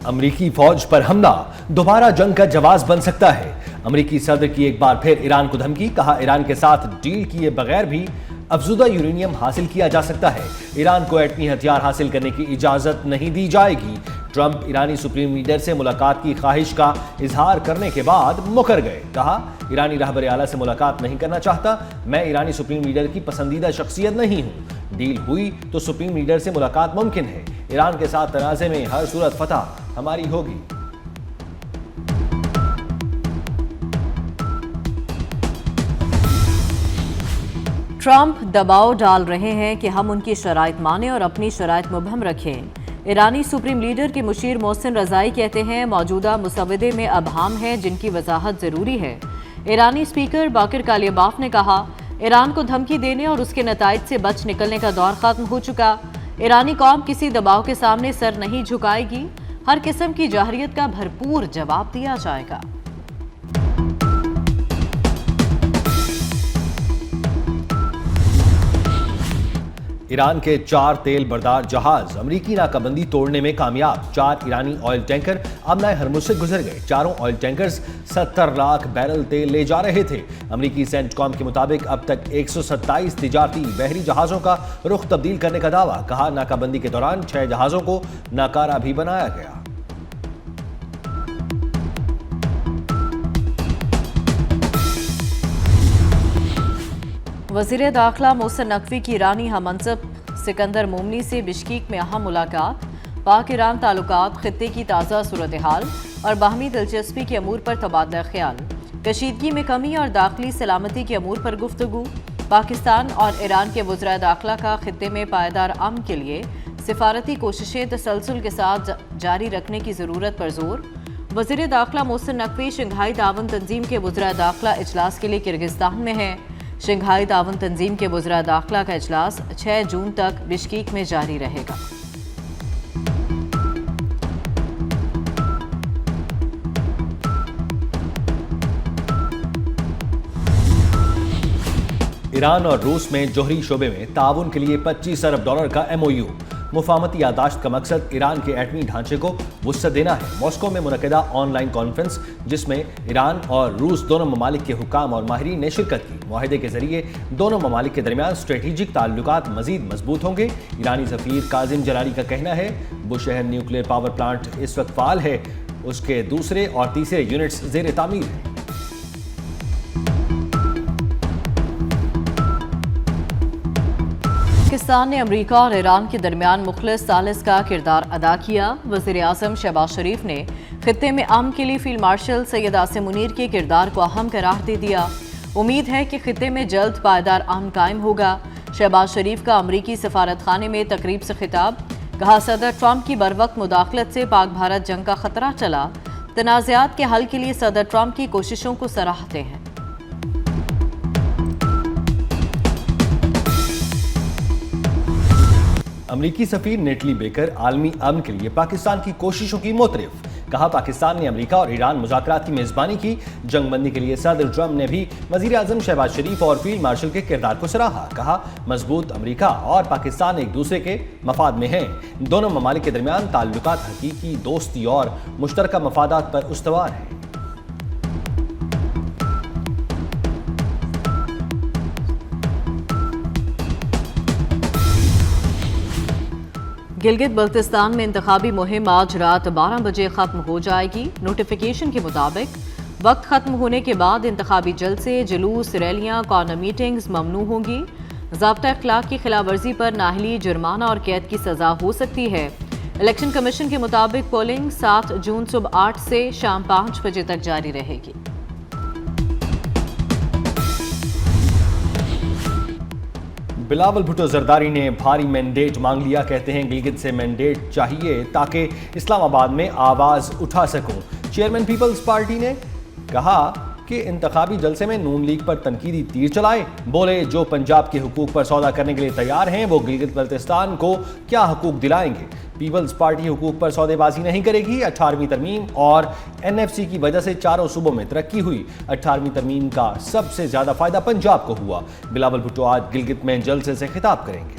امریکی فوج پر حملہ دوبارہ جنگ کا جواز بن سکتا ہے۔ امریکی صدر کی ایک بار پھر ایران کو دھمکی، کہا ایران کے ساتھ ڈیل کیے بغیر بھی افزودہ یورینیم حاصل کیا جا سکتا ہے، ایران کو ایٹمی ہتھیار حاصل کرنے کی اجازت نہیں دی جائے گی۔ ٹرمپ ایرانی سپریم لیڈر سے ملاقات کی خواہش کا اظہار کرنے کے بعد مکر گئے، کہا ایرانی رہبر اعلیٰ سے ملاقات نہیں کرنا چاہتا، میں ایرانی سپریم لیڈر کی پسندیدہ شخصیت نہیں ہوں، ڈیل ہوئی تو سپریم لیڈر سے ملاقات ممکن ہے، ایران کے ساتھ تنازع میں ہر صورت فتح ہماری ہوگی۔ ٹرمپ دباؤ ڈال رہے ہیں کہ ہم ان کی شرائط مانیں اور اپنی شرائط مبہم رکھیں۔ ایرانی سپریم لیڈر کے مشیر محسن رضائی کہتے ہیں موجودہ مسودے میں ابہام ہیں جن کی وضاحت ضروری ہے۔ ایرانی اسپیکر باقر کالیباف نے کہا ایران کو دھمکی دینے اور اس کے نتائج سے بچ نکلنے کا دور ختم ہو چکا، ایرانی قوم کسی دباؤ کے سامنے سر نہیں جھکائے گی، ہر قسم کی جارحیت کا بھرپور جواب دیا جائے گا۔ ایران کے 4 تیل بردار جہاز امریکی ناکہ بندی توڑنے میں کامیاب، 4 ایرانی آئل ٹینکر آبنائے ہرمز سے گزر گئے، چاروں آئل ٹینکرز 70 لاکھ بیرل تیل لے جا رہے تھے۔ امریکی سینٹ کام کے مطابق اب تک 127 تجارتی بحری جہازوں کا رخ تبدیل کرنے کا دعویٰ، کہا ناکہ بندی کے دوران 6 جہازوں کو ناکارہ بھی بنایا گیا۔ وزیر داخلہ محسن نقوی کی ایرانی ہم منصب سکندر مومنی سے بشکیک میں اہم ملاقات، پاک ایران تعلقات، خطے کی تازہ صورتحال اور باہمی دلچسپی کے امور پر تبادلہ خیال، کشیدگی میں کمی اور داخلی سلامتی کے امور پر گفتگو، پاکستان اور ایران کے وزراء داخلہ کا خطے میں پائیدار امن کے لیے سفارتی کوششیں تسلسل کے ساتھ جاری رکھنے کی ضرورت پر زور۔ وزیر داخلہ محسن نقوی شنگھائی تعاون تنظیم کے وزراء داخلہ اجلاس کے لیے کرغزستان میں ہیں۔ شنگھائی تعاون تنظیم کے وزراء داخلہ کا اجلاس 6 جون تک بشکیک میں جاری رہے گا۔ ایران اور روس میں جوہری شعبے میں تعاون کے لیے $25 ارب کا MOU۔ مفاہمتی یادداشت کا مقصد ایران کے ایٹمی ڈھانچے کو وسعت دینا ہے۔ ماسکو میں منعقدہ آن لائن کانفرنس جس میں ایران اور روس دونوں ممالک کے حکام اور ماہرین نے شرکت کی، معاہدے کے ذریعے دونوں ممالک کے درمیان اسٹریٹجک تعلقات مزید مضبوط ہوں گے۔ ایرانی سفیر کاظم جلالی کا کہنا ہے بوشہر نیوکلیئر پاور پلانٹ اس وقت فعال ہے، اس کے دوسرے اور تیسرے یونٹس زیر تعمیر ہیں۔ پاکستان نے امریکہ اور ایران کے درمیان مخلص ثالث کا کردار ادا کیا۔ وزیر اعظم شہباز شریف نے خطے میں امن کے لیے فیلڈ مارشل سید عاصم منیر کے کردار کو اہم قرار دے دیا۔ امید ہے کہ خطے میں جلد پائیدار امن قائم ہوگا۔ شہباز شریف کا امریکی سفارت خانے میں تقریب سے خطاب، کہا صدر ٹرمپ کی بروقت مداخلت سے پاک بھارت جنگ کا خطرہ چلا، تنازعات کے حل کے لیے صدر ٹرمپ کی کوششوں کو سراہتے ہیں۔ امریکی سفیر نیٹلی بیکر عالمی امن کے لیے پاکستان کی کوششوں کی معترف، کہا پاکستان نے امریکہ اور ایران مذاکرات کی میزبانی کی، جنگ بندی کے لیے صدر ٹرمپ نے بھی وزیر اعظم شہباز شریف اور فیلڈ مارشل کے کردار کو سراہا، کہا مضبوط امریکہ اور پاکستان ایک دوسرے کے مفاد میں ہیں، دونوں ممالک کے درمیان تعلقات حقیقی دوستی اور مشترکہ مفادات پر استوار ہیں۔ گلگت بلتستان میں انتخابی مہم آج رات 12 بجے ختم ہو جائے گی۔ نوٹیفیکیشن کے مطابق وقت ختم ہونے کے بعد انتخابی جلسے، جلوس، ریلیاں، کارنر میٹنگز ممنوع ہوں گی۔ ضابطہ اخلاق کی خلاف ورزی پر نااہلی، جرمانہ اور قید کی سزا ہو سکتی ہے۔ الیکشن کمیشن کے مطابق پولنگ 7 جون صبح 8 سے شام 5 بجے تک جاری رہے گی۔ بلاول بھٹو زرداری نے بھاری مینڈیٹ مانگ لیا، کہتے ہیں گلگت سے مینڈیٹ چاہیے تاکہ اسلام آباد میں آواز اٹھا سکوں۔ چیئرمین پیپلز پارٹی نے کہا کہ انتخابی جلسے میں نون لیگ پر تنقیدی تیر چلائے، بولے جو پنجاب کے حقوق پر سودا کرنے کے لیے تیار ہیں وہ گلگت بلتستان کو کیا حقوق دلائیں گے۔ پیپلز پارٹی حقوق پر سودے بازی نہیں کرے گی۔ 18ویں ترمیم اور NFC کی وجہ سے چاروں صوبوں میں ترقی ہوئی، 18ویں ترمیم کا سب سے زیادہ فائدہ پنجاب کو ہوا۔ بلاول بھٹو آج گلگت میں جلسے سے خطاب کریں گے۔